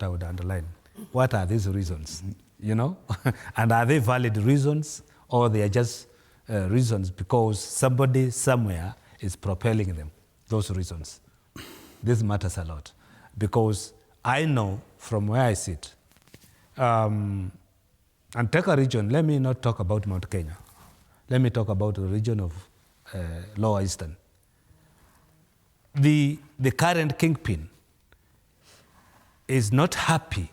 I would underline. What are these reasons? You know? And are they valid reasons, or they are just reasons because somebody somewhere is propelling them, those reasons? This matters a lot, because I know from where I sit, and take a region, let me not talk about Mt Kenya. Let me talk about the region of Lower Eastern. The current kingpin is not happy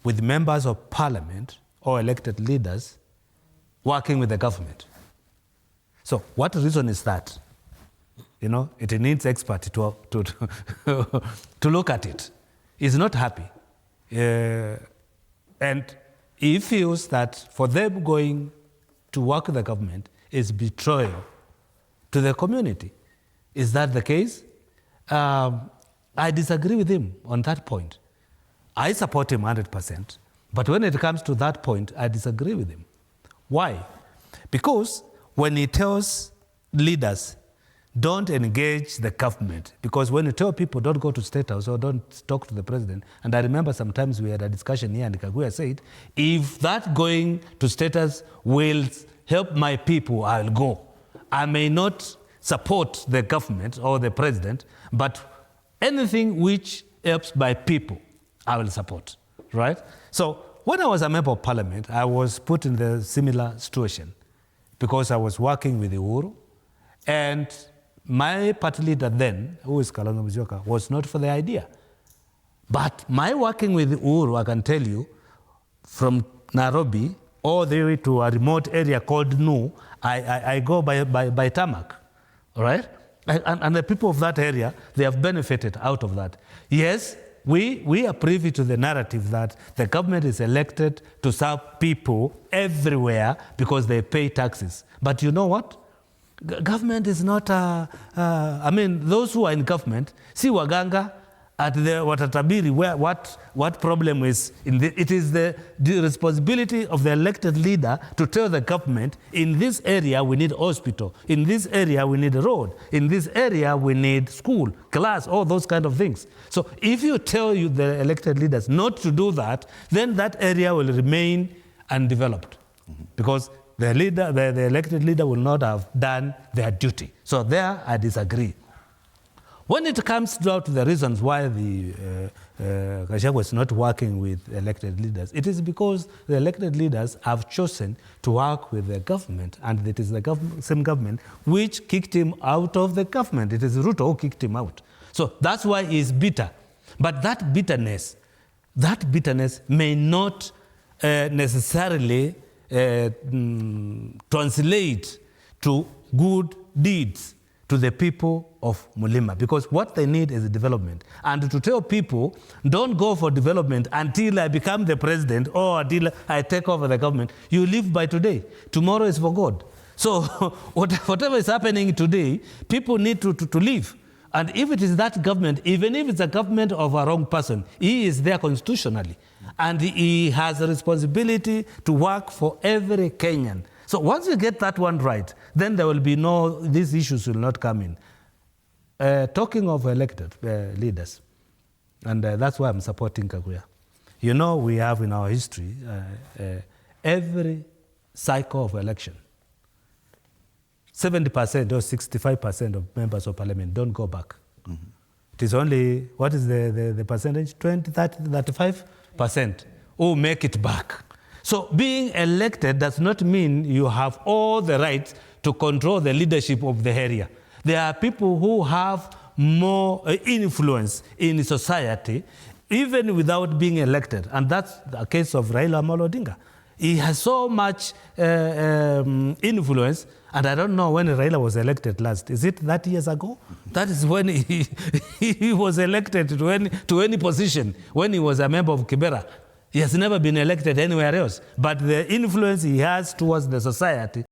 with members of parliament or elected leaders working with the government. So what reason is that? You know, it needs experts to look at it. He's not happy. And he feels that for them going to work with the government is betrayal to the community. Is that the case? I disagree with him on that point. I support him 100%, but when it comes to that point, I disagree with him. Why? Because when he tells leaders, don't engage the government, because when you tell people don't go to State House or don't talk to the president, and I remember sometimes we had a discussion here and Gachagua said, if that going to State House will help my people, I'll go. I may not support the government or the president, but anything which helps my people, I will support, right? So when I was a member of parliament, I was put in the similar situation because I was working with Uhuru, and my party leader then, who is Kalonzo Musyoka, was not for the idea. But my working with Uhuru, I can tell you, from Nairobi all the way to a remote area called Nu, I go by tarmac, all right? And the people of that area, they have benefited out of that. Yes, we are privy to the narrative that the government is elected to serve people everywhere because they pay taxes. But you know what? Government is not, I mean, those who are in government, see waganga at the watatabiri, what problem is. It is the responsibility of the elected leader to tell the government, in this area we need hospital, in this area we need a road, in this area we need school, class, all those kind of things. So if you tell the elected leaders not to do that, then that area will remain undeveloped, because the elected leader will not have done their duty. So there I disagree. When it comes down to the reasons why the Gachagua is not working with elected leaders, it is because the elected leaders have chosen to work with the government, and it is the same government which kicked him out of the government. It is Ruto who kicked him out. So that's why he is bitter. But that bitterness may not necessarily translate to good deeds to the people of Mulima, because what they need is development. And to tell people, don't go for development until I become the president or until I take over the government, you live by today. Tomorrow is for God. So whatever is happening today, people need to live. And if it is that government, even if it's a government of a wrong person, he is there constitutionally. And he has a responsibility to work for every Kenyan. So once you get that one right, then there will be these issues will not come in. Talking of elected leaders, and that's why I'm supporting Gachagua. You know, we have in our history, every cycle of election, 70% or 65% of members of parliament don't go back. Mm-hmm. It is only, what is the percentage? 20, 30, 35% who make it back. So being elected does not mean you have all the rights to control the leadership of the area. There are people who have more influence in society, even without being elected. And that's the case of Raila Amolo Odinga. He has so much influence, and I don't know when Raila was elected last. Is it 30 years ago? That is when he was elected to any position, when he was a member of Kibera. He has never been elected anywhere else. But the influence he has towards the society